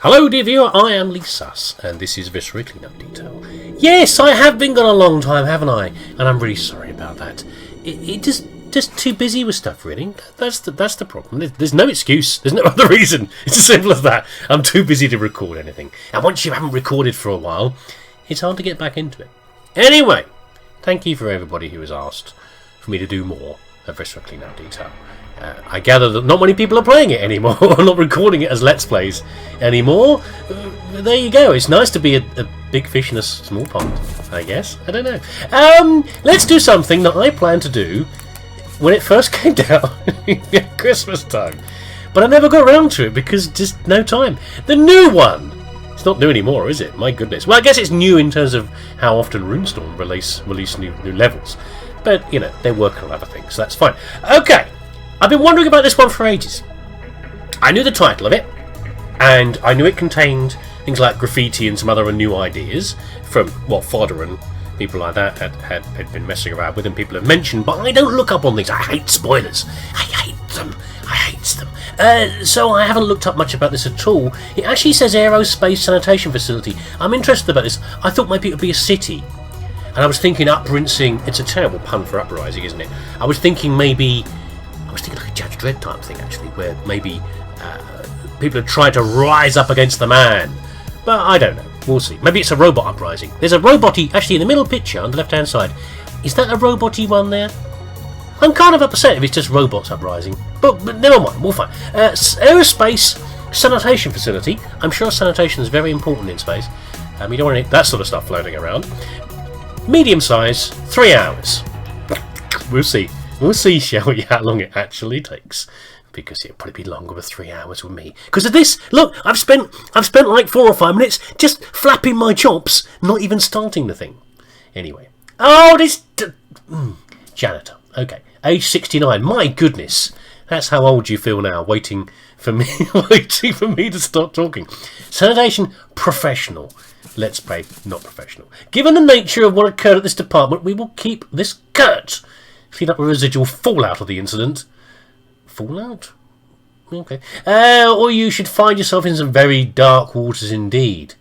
Hello dear viewer, I am leesusss, and this is Viscera Cleanup Detail. Yes, I have been gone a long time, haven't I? And I'm really sorry about that. It just too busy with stuff, really. That's the problem. There's no excuse. There's no other reason. It's as simple as that. I'm too busy to record anything. And once you haven't recorded for a while, it's hard to get back into it. Anyway, thank you for everybody who has asked for me to do more of Viscera Cleanup Detail. I gather that not many people are playing it anymore, or not recording it as Let's Plays anymore. There you go. It's nice to be a big fish in a small pond, I guess. I don't know. Let's do something that I planned to do when it first came down at Christmas time. But I never got around to it because just no time. The new one! It's not new anymore, is it? My goodness. Well, I guess it's new in terms of how often Runestorm release new levels. But, you know, they're working on other things, so that's fine. Okay. I've been wondering about this one for ages. I knew the title of it, and I knew it contained things like graffiti and some other new ideas from what Fodder and people like that had been messing around with and people have mentioned, but I don't look up on things. I hate spoilers. I hate them. So I haven't looked up much about this at all. It actually says Aerospace Sanitation Facility. I'm interested about this. I thought maybe it would be a city. And I was thinking Uprinsing. It's a terrible pun for Uprising, isn't it? I was thinking like a Judge Dredd type thing, actually, where maybe people have tried to rise up against the man. But I don't know. We'll see. Maybe it's a robot uprising. There's a robot-y, actually, in the middle picture on the left-hand side. Is that a robot-y one there? I'm kind of upset if it's just robots uprising. But never mind, we'll find. Aerospace Sanitation Facility. I'm sure sanitation is very important in space. You don't want that sort of stuff floating around. Medium size, 3 hours. We'll see. We'll see, shall we, how long it actually takes. Because it'll probably be longer with 3 hours with me. Because of this, look, I've spent like 4 or 5 minutes just flapping my chops, not even starting the thing. Anyway. Oh, this... Janitor. Okay. Age 69. My goodness. That's how old you feel now, waiting for me to start talking. Sanitation professional. Let's play not professional. Given the nature of what occurred at this department, we will keep this curt. Clean up the residual fallout of the incident. Fallout? Okay. Or you should find yourself in some very dark waters indeed.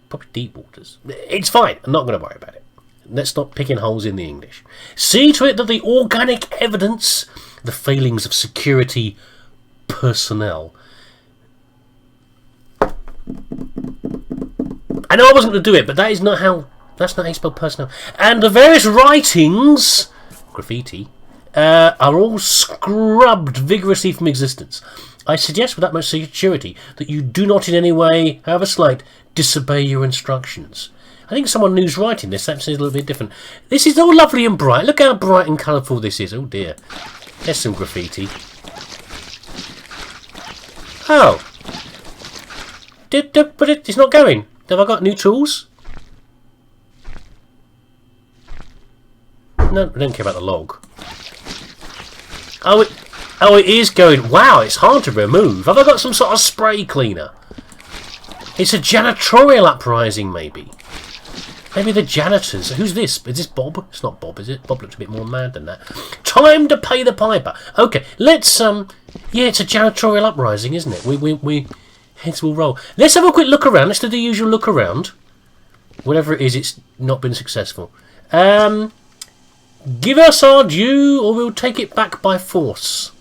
Probably deep waters. It's fine. I'm not going to worry about it. Let's stop picking holes in the English. See to it that the organic evidence, the failings of security personnel. I know I wasn't going to do it, but that's not how you spell personnel. And the various writings... graffiti, are all scrubbed vigorously from existence. I suggest with utmost security that you do not in any way, however slight, disobey your instructions. I think someone who's writing this, that seems a little bit different. This is all lovely and bright. Look how bright and colourful this is. Oh dear. There's some graffiti. Oh. But it's not going. Have I got new tools? No, I don't care about the log. Oh, it is going. Wow, it's hard to remove. Have I got some sort of spray cleaner? It's a janitorial uprising, maybe. Maybe the janitors. Who's this? Is this Bob? It's not Bob, is it? Bob looks a bit more mad than that. Time to pay the piper. Okay, let's yeah, it's a janitorial uprising, isn't it? We heads will roll. Let's have a quick look around. Let's do the usual look around. Whatever it is, it's not been successful. Give us our due, or we'll take it back by force.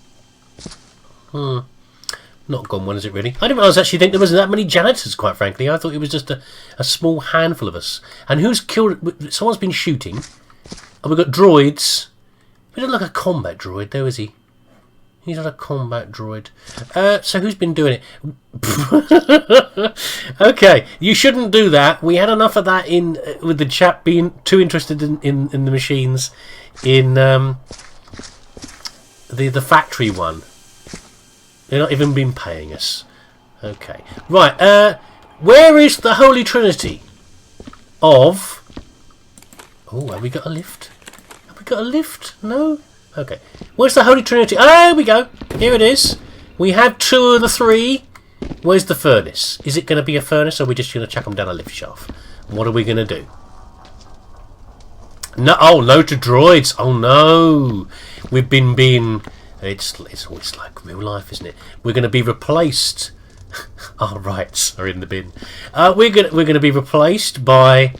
Not gone one, is it really? I didn't realise actually think there wasn't that many janitors, quite frankly. I thought it was just a small handful of us. And who's killed... Someone's been shooting. And we've got droids. We don't look like a combat droid, though, is he? He's not a combat droid. So who's been doing it? Okay, you shouldn't do that. We had enough of that in with the chap being too interested in the machines in the factory one. They're not even been paying us. Okay, right. Where is the Holy Trinity of? Oh, have we got a lift? Have we got a lift? No. Okay. Where's the Holy Trinity? Oh, there we go. Here it is. We had 2 of the 3. Where's the furnace? Is it going to be a furnace, or are we just going to chuck them down a lift shaft? What are we going to do? No. Oh, no to droids. Oh, no. We've been being... It's always like real life, isn't it? We're going to be replaced Our rights are in the bin. We're gonna be replaced by.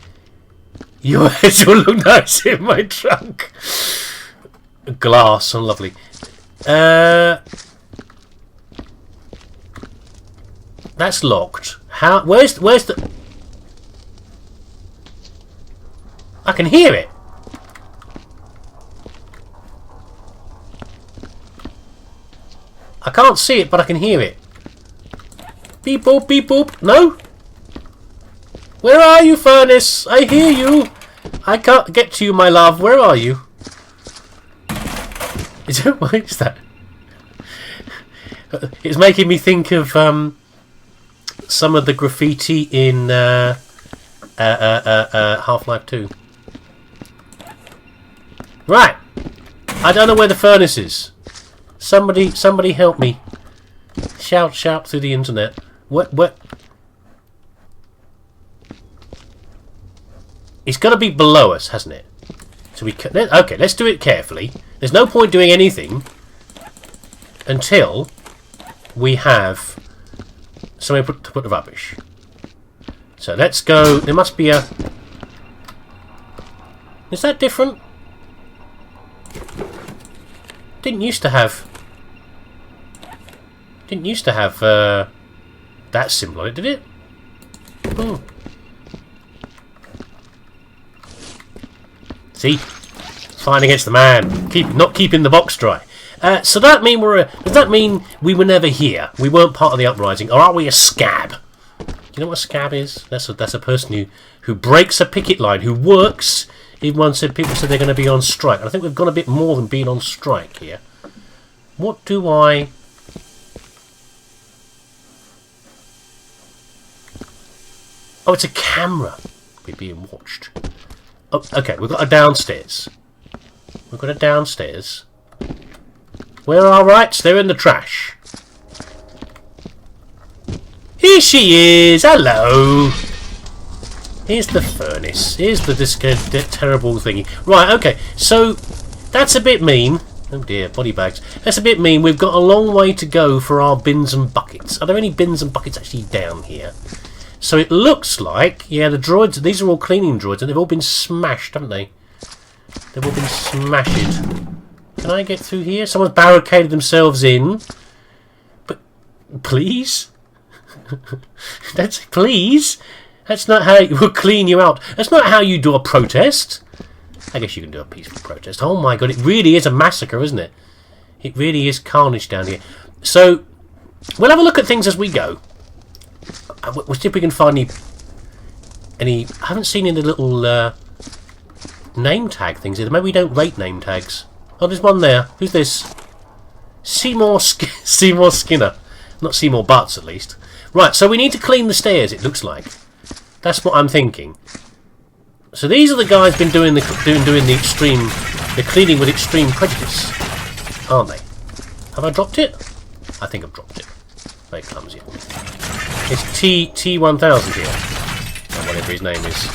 Your heads will look nice in my trunk. Glass, oh lovely. That's locked. How? Where's the? I can hear it. I can't see it, but I can hear it. Beep boop, beep boop. No? Where are you, furnace? I hear you. I can't get to you, my love. Where are you? What is that? It's making me think of some of the graffiti in Half-Life 2. Right. I don't know where the furnace is. Somebody help me. Shout through the internet. What? It's got to be below us, hasn't it? So okay, let's do it carefully. There's no point doing anything until we have somewhere to put the rubbish. So let's go. There must be a. Is that different? Didn't used to have that symbol on it, did it? Oh. See, fine against the man. Not keeping the box dry. So that mean does that mean we were never here? We weren't part of the uprising, or are we a scab? Do you know what a scab is? That's a person who breaks a picket line, who works. Even people said they're going to be on strike. And I think we've gone a bit more than being on strike here. What do I? Oh, it's a camera. We're being watched. Oh, okay, we've got a downstairs. Where are our rights? They're in the trash. Here she is. Hello. Here's the furnace. Here's the terrible thingy. Right, okay. So, that's a bit mean. Oh dear, body bags. That's a bit mean. We've got a long way to go for our bins and buckets. Are there any bins and buckets actually down here? So it looks like, yeah, the droids, these are all cleaning droids, and they've all been smashed, haven't they? They've all been smashed. Can I get through here? Someone's barricaded themselves in. But, please? Please? That's not how we'll clean you out. That's not how you do a protest. I guess you can do a peaceful protest. Oh my god, it really is a massacre, isn't it? It really is carnage down here. So, we'll have a look at things as we go. We'll see if we can find any. I haven't seen any little name tag things either. Maybe we don't rate name tags. Oh, there's one there. Who's this? Seymour Skinner. Not Seymour Butts, at least. Right, so we need to clean the stairs, it looks like. That's what I'm thinking. So these are the guys been doing the cleaning with extreme prejudice, aren't they? Have I dropped it? I think I've dropped it. Very clumsy. It's T1000 here, or whatever his name is.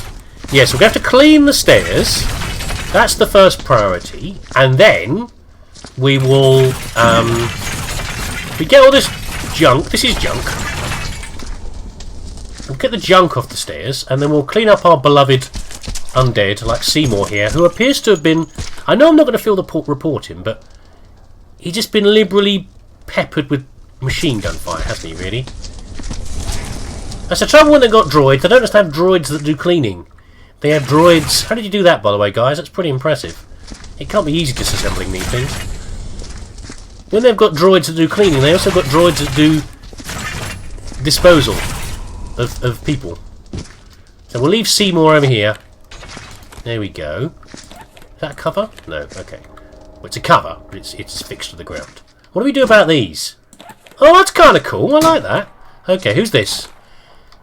Yes, we're going to have to clean the stairs. That's the first priority, and then we will we get all this junk. This is junk. We'll get the junk off the stairs, and then we'll clean up our beloved undead, like Seymour here, who appears to have been. I know I'm not going to feel the report him, but he's just been liberally peppered with machine gun fire, hasn't he? Really. That's the trouble when they've got droids. They don't just have droids that do cleaning. They have droids. How did you do that, by the way, guys? That's pretty impressive. It can't be easy disassembling these things. When they've got droids that do cleaning, they also got droids that do disposal of people. So we'll leave Seymour over here. There we go. Is that a cover? No. Okay. Well, it's a cover, but it's fixed to the ground. What do we do about these? Oh, that's kind of cool. I like that. Okay, who's this?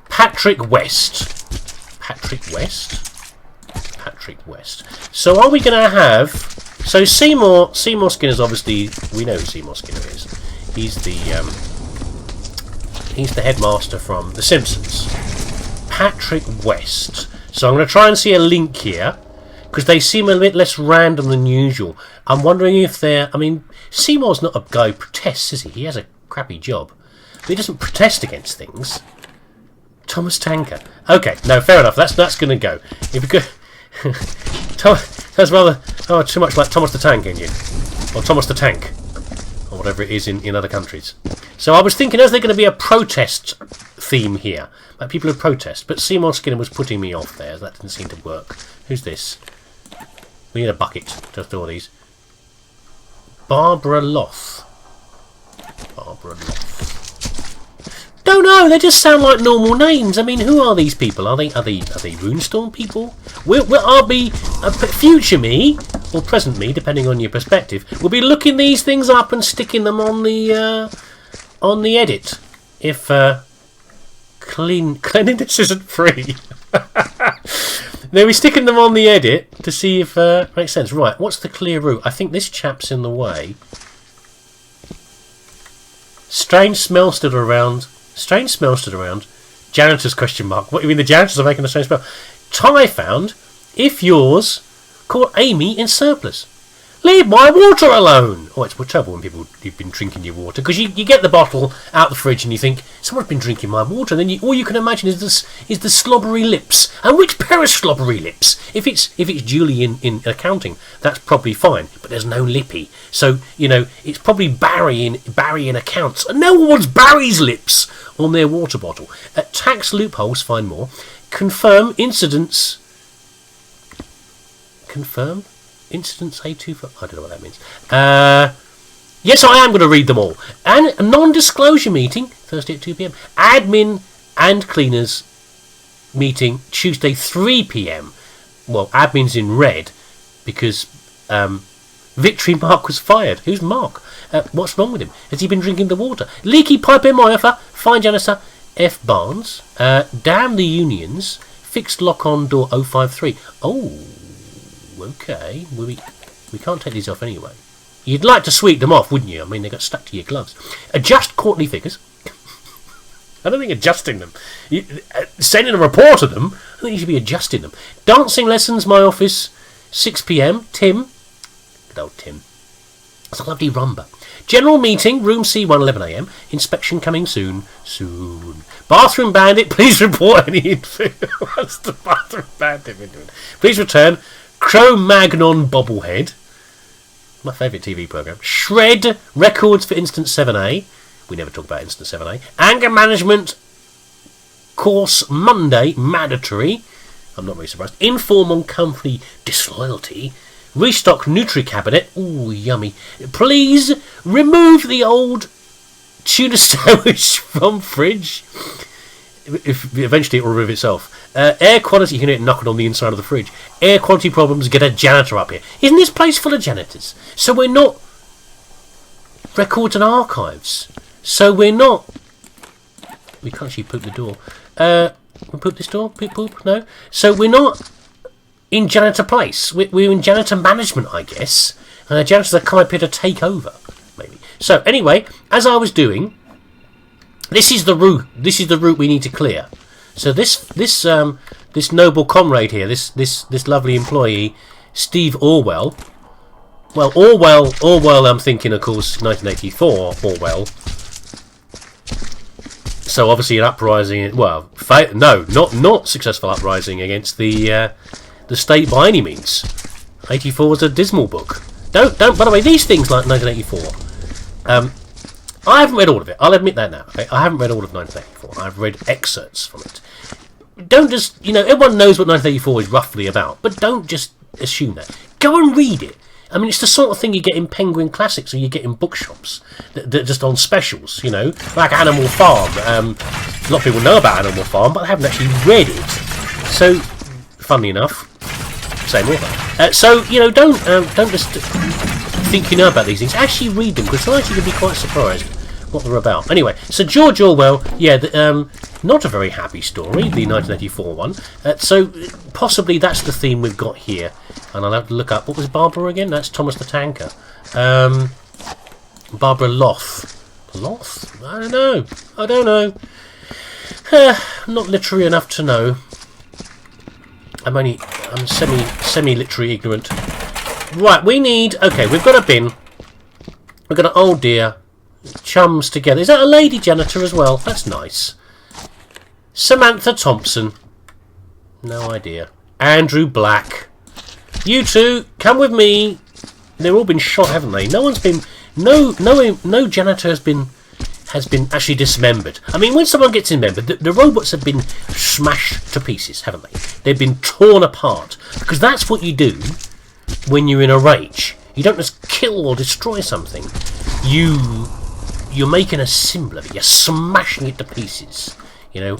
Patrick West. Patrick West. So are we going to have... So Seymour Skinner's obviously... We know who Seymour Skinner is. He's the headmaster from The Simpsons. Patrick West. So I'm going to try and see a link here, because they seem a bit less random than usual. I'm wondering if they're... I mean, Seymour's not a guy who protests, is he? He has a crappy job. but he doesn't protest against things. Thomas Tanker. Okay, no, fair enough. That's going to go. If you could, that's rather too much like Thomas the Tank Engine, or Thomas the Tank, or whatever it is in other countries. So I was thinking, is there going to be a protest theme here, like people who protest? But Seymour Skinner was putting me off there. That didn't seem to work. Who's this? We need a bucket to store these. Barbara Loth. Barbara Loth. Don't know. They just sound like normal names. I mean, who are these people? Are they Runestorm people? I'll be future me or present me, depending on your perspective. We'll be looking these things up and sticking them on the edit. If cleanliness isn't free, they'll be sticking them on the edit to see if makes sense. Right. What's the clear route? I think this chap's in the way. Strange smell stood around. Strange smell stood around. Janitors, question mark. What do you mean the janitors are making a strange smell? Ty found, if yours, caught Amy in surplus. Leave my water alone! Oh, it's trouble when you've been drinking your water. Because you get the bottle out the fridge and you think, someone's been drinking my water. And then all you can imagine is the slobbery lips. And which pair of slobbery lips? If it's Julie in accounting, that's probably fine. But there's no Lippy. So, it's probably Barry in accounts. And no one wants Barry's lips on their water bottle. At tax loopholes, find more. Confirm incidents. Confirm? Incidents A2 for... I don't know what that means. Yes, I am going to read them all. And a non-disclosure meeting, Thursday at 2 p.m. Admin and cleaners meeting, Tuesday 3 p.m. Well, admin's in red because Victory Mark was fired. Who's Mark? What's wrong with him? Has he been drinking the water? Leaky pipe in my offer. Fine janitor. F. Barnes. Damn the unions. Fixed lock-on door 053. Oh... Okay, we can't take these off anyway. You'd like to sweep them off, wouldn't you? I mean, they got stuck to your gloves. Adjust quarterly figures. I don't think adjusting them. Sending a report of them, I think you should be adjusting them. Dancing lessons, my office, 6 p.m. Tim. Good old Tim. It's a lovely rumba. General meeting, room C1, 11 a.m. Inspection coming soon. Soon. Bathroom bandit, please report any info. What's the bathroom bandit been doing? Please return. Cro-Magnon bobblehead. My favourite TV programme. Shred records for Instance 7A. We never talk about Instance 7A. Anger management course Monday. Mandatory. I'm not very surprised. Inform on company disloyalty. Restock Nutri cabinet. Ooh, yummy. Please remove the old tuna sandwich from fridge. If eventually it will remove itself. Air quality, you can hear it knocking on the inside of the fridge. Air quality problems, get a janitor up here. Isn't this place full of janitors? So we're not records and archives. So we're not... We can't actually poop the door. We poop this door? Poop? No? So we're not in janitor place. We're in janitor management, I guess. And the janitors are coming up here to take over, maybe. So anyway, as I was doing... This is the route. This is the route we need to clear. So this noble comrade here, this lovely employee, Steve Orwell. Well, Orwell. I'm thinking, of course, 1984 Orwell. So obviously an uprising. Well, no, not successful uprising against the state by any means. 84 was a dismal book. Don't. By the way, these things like 1984. I haven't read all of it. I'll admit that now. Okay? I haven't read all of 1984. I've read excerpts from it. Don't just, everyone knows what 1984 is roughly about, but don't just assume that. Go and read it. I mean, it's the sort of thing you get in Penguin Classics or you get in bookshops. That just on specials, like Animal Farm. A lot of people know about Animal Farm, but they haven't actually read it. So, funnily enough, same author. Don't just... think you know about these things. Actually read them, because sometimes you can be quite surprised what they're about. Anyway, so George Orwell, not a very happy story, the 1984 one. So possibly that's the theme we've got here. And I'll have to look up, what was Barbara again? That's Thomas the Tanker. Barbara Loth. Loth? I don't know. Not literary enough to know. I'm semi-literary ignorant. Right, we need... Okay, we've got a bin. We've got an... Oh, dear. chums together. Is that a lady janitor as well? That's nice. Samantha Thompson. No idea. Andrew Black. You two, come with me. They've all been shot, haven't they? No one's been... No janitor has been actually dismembered. I mean, when someone gets dismembered, the robots have been smashed to pieces, haven't they? They've been torn apart. Because that's what you do when you're in a rage. You don't just kill or destroy something. You're making a symbol of it. You're smashing it to pieces. You know,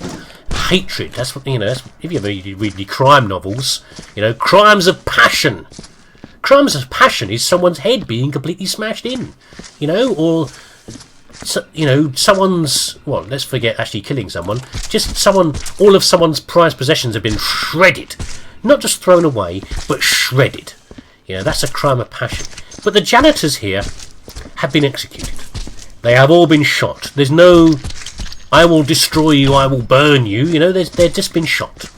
hatred. That's what, you know, if you ever read the crime novels, you know, crimes of passion. Crimes of passion is someone's head being completely smashed in. You know, or, so, you know, someone's, well, let's forget actually killing someone. Just someone, all of someone's prized possessions have been shredded. Not just thrown away, but shredded. You know, that's a crime of passion. But the janitors here have been executed. They have all been shot. There's no... I will destroy you, I will burn you. You know, they've just been shot.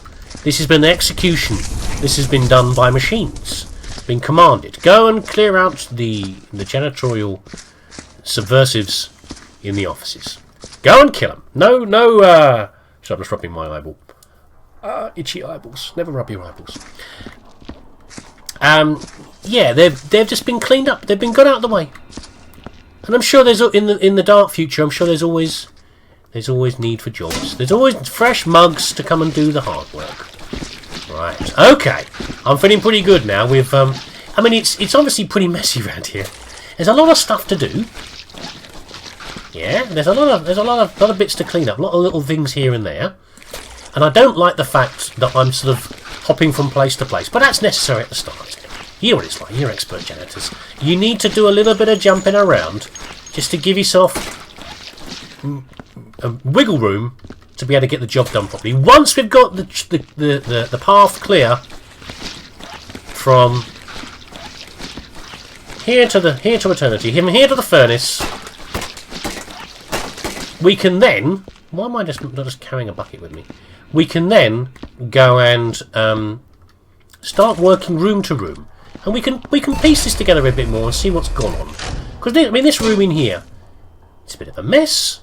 This has been an execution. This has been done by machines. Been commanded. Go and clear out the janitorial subversives in the offices. Go and kill them. No, so I'm just rubbing my eyeball. Itchy eyeballs. Never rub your eyeballs. Yeah, they've just been cleaned up. They've been got out of the way. And I'm sure there's in the dark future. I'm sure there's always need for jobs. There's always fresh mugs to come and do the hard work. Right. Okay. I'm feeling pretty good now. With I mean, it's obviously pretty messy around here. There's a lot of stuff to do. Yeah. There's a lot of bits to clean up. A lot of little things here and there. And I don't like the fact that I'm sort of hopping from place to place. But that's necessary at the start. You know what it's like. You're expert janitors. You need to do a little bit of jumping around just to give yourself a wiggle room to be able to get the job done properly. Once we've got the path clear from here to eternity, here to the furnace, we can then... Why am I not just carrying a bucket with me? We can then go and start working room to room, and we can piece this together a bit more and see what's gone on. Because I mean, this room in here, it's a bit of a mess.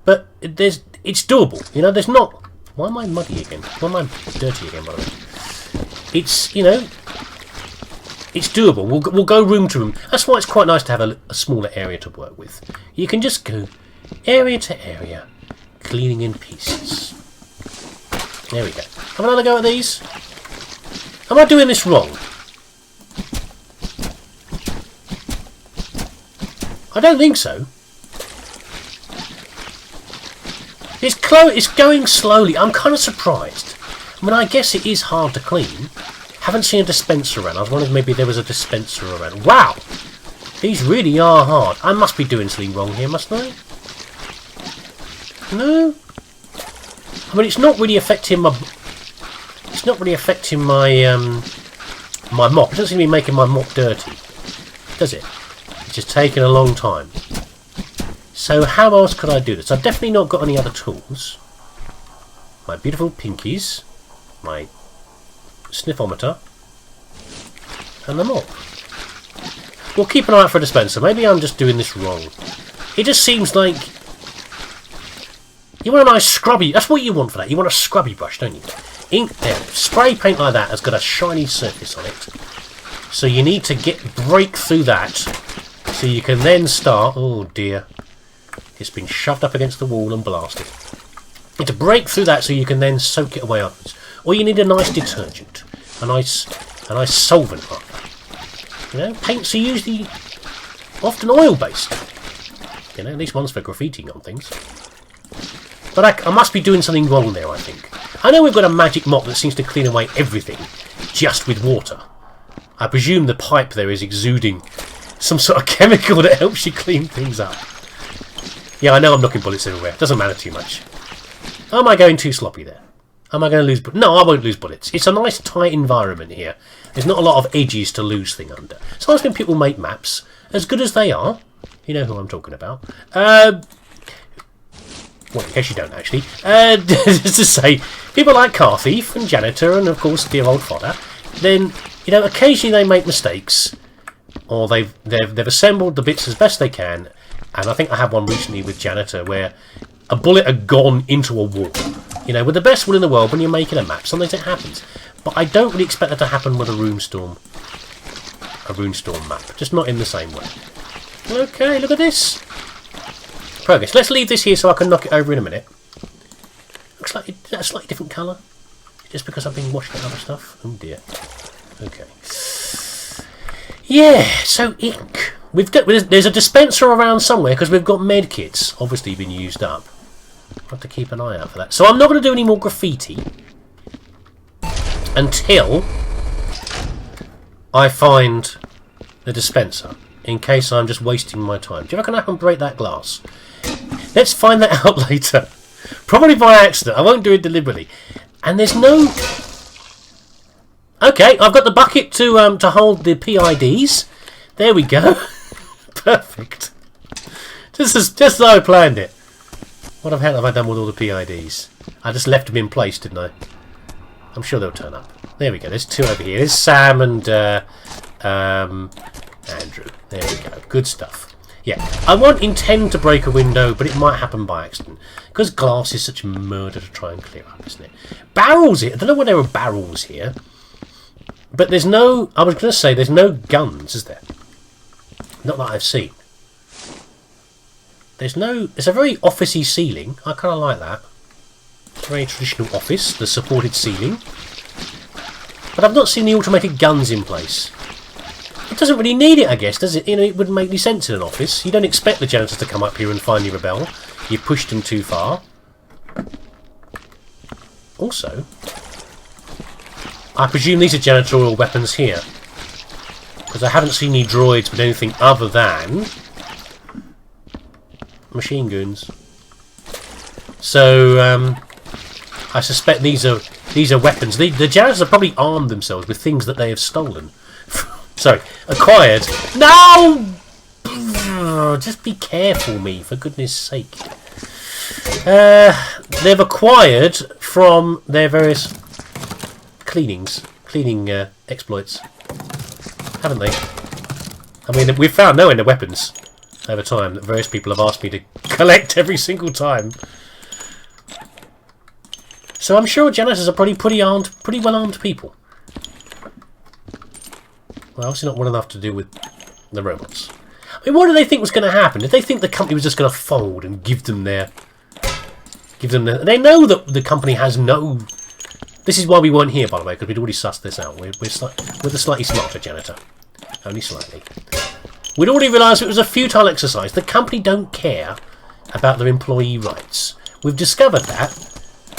But it's doable, you know. There's not. Why am I muddy again? Why am I dirty again? By the way, it's, you know, it's doable. We'll go room to room. That's why it's quite nice to have a smaller area to work with. You can just go area to area, cleaning in pieces. There we go. Have another go at these. Am I doing this wrong? I don't think so. It's going slowly. I'm kind of surprised. I mean, I guess it is hard to clean. Haven't seen a dispenser around. I was wondering if maybe there was a dispenser around. Wow! These really are hard. I must be doing something wrong here, mustn't I? No? I mean, it's not really affecting my... It's not really affecting my, my mop. It doesn't seem to be making my mop dirty. Does it? It's just taking a long time. So how else could I do this? I've definitely not got any other tools. My beautiful pinkies, my sniffometer, and the mop. We'll keep an eye out for a dispenser. Maybe I'm just doing this wrong. It just seems like... You want a nice scrubby... That's what you want for that. You want a scrubby brush, don't you? Ink there. Spray paint like that has got a shiny surface on it. So you need to break through that. So you can then start... Oh dear. It's been shoved up against the wall and blasted. You need to break through that so you can then soak it away upwards. Or you need a nice detergent. A nice solvent like that. You know, paints are usually often oil-based. You know, at least one's for graffitiing on things. But I must be doing something wrong there, I think. I know we've got a magic mop that seems to clean away everything just with water. I presume the pipe there is exuding some sort of chemical that helps you clean things up. Yeah, I know I'm knocking bullets everywhere. Doesn't matter too much. Am I going too sloppy there? Am I going to lose... No, I won't lose bullets. It's a nice tight environment here. There's not a lot of edges to lose thing under. Sometimes when people make maps, as good as they are, you know who I'm talking about. Well, in case you don't actually. Just to say, people like Car Thief and Janitor and of course dear old fodder, then, you know, occasionally they make mistakes. Or they've assembled the bits as best they can, And I think I had one recently with Janitor where a bullet had gone into a wall. You know, with the best will in the world, when you're making a map, sometimes it happens. But I don't really expect that to happen with a Runestorm map. Just not in the same way. Okay, look at this. Progress. Let's leave this here so I can knock it over in a minute. Looks like it's a slightly different colour. Just because I've been washing other stuff. Oh dear. Okay. Yeah, so ink. There's a dispenser around somewhere because we've got med kits obviously been used up. I'll have to keep an eye out for that. So I'm not going to do any more graffiti until I find the dispenser, in case I'm just wasting my time. Do you reckon I can break that glass? Let's find that out later. Probably by accident. I won't do it deliberately. And there's no... Okay, I've got the bucket to hold the PIDs. There we go. Perfect. Just as I planned it. What the hell have I done with all the PIDs? I just left them in place, didn't I? I'm sure they'll turn up. There we go. There's two over here. There's Sam and Andrew. There we go. Good stuff. Yeah, I won't intend to break a window, but it might happen by accident. Because glass is such murder to try and clear up, isn't it? Barrels here. I don't know why there are barrels here. But there's no... I was going to say there's no guns, is there? Not that I've seen. There's no... It's a very officey ceiling. I kind of like that. It's a very traditional office, the supported ceiling. But I've not seen the automated guns in place. It doesn't really need it, I guess, does it? You know, it wouldn't make any sense in an office. You don't expect the janitors to come up here and finally rebel. You pushed them too far. Also, I presume these are janitorial weapons here. Because I haven't seen any droids with anything other than machine guns. So, I suspect these are weapons. The janitors have probably armed themselves with things that they have stolen. Sorry, acquired. No! Just be careful, me, for goodness sake. They've acquired from their various cleaning exploits, haven't they? I mean, we've found no end of weapons over time that various people have asked me to collect every single time. So I'm sure janitors are probably pretty well armed people. Well, obviously not well enough to do with the robots. I mean, what do they think was going to happen? Did they think the company was just going to fold and give them their... They know that the company has no... This is why we weren't here, by the way, because we'd already sussed this out. We're the slightly smarter janitor. Only slightly. We'd already realised it was a futile exercise. The company don't care about their employee rights. We've discovered that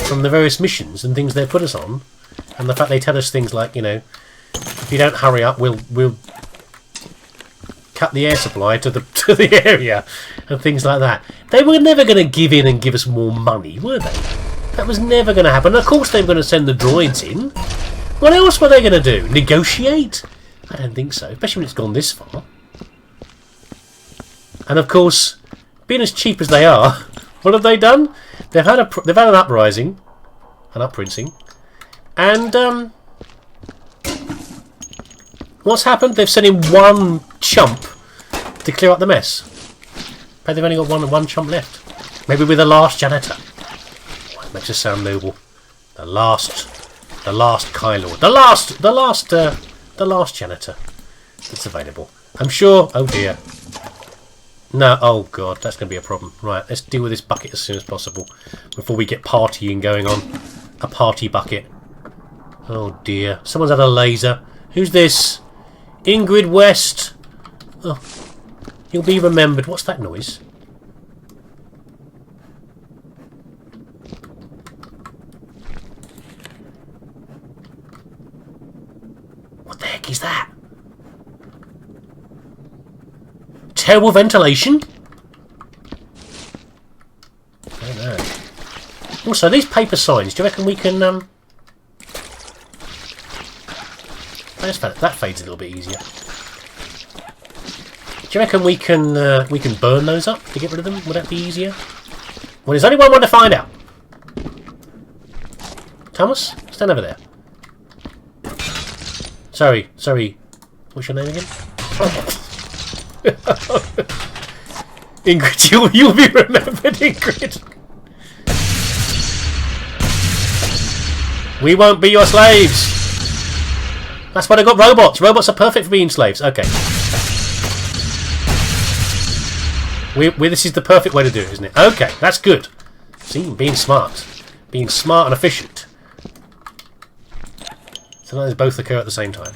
from the various missions and things they put us on, and the fact they tell us things like, you know, if you don't hurry up, we'll cut the air supply to the area and things like that. They were never going to give in and give us more money, were they? That was never going to happen. Of course they were going to send the droids in. What else were they going to do? Negotiate? I don't think so, especially when it's gone this far. And of course, being as cheap as they are, what have they done? They've had an uprising, an uprinsing, and what's happened? They've sent in one chump to clear up the mess. But they've only got one chump left. Maybe we're the last janitor. Oh, it makes us sound noble. The last Kylord. The last janitor that's available. I'm sure. Oh dear. No. Oh god, that's going to be a problem. Right, let's deal with this bucket as soon as possible before we get partying going on. A party bucket. Oh dear. Someone's had a laser. Who's this? Ingrid West. Oh, he'll be remembered. What's that noise? What the heck is that? Terrible ventilation? I don't know. Also, these paper signs, do you reckon we can... That fades a little bit easier. Do you reckon we can burn those up to get rid of them? Would that be easier? Well, there's only one way to find out. Thomas, stand over there. Sorry. What's your name again? Ingrid, you'll be remembered, Ingrid. We won't be your slaves. That's why they got robots. Robots are perfect for being slaves. Okay. This is the perfect way to do it, isn't it? Okay, that's good. See, being smart. Being smart and efficient. Sometimes both occur at the same time.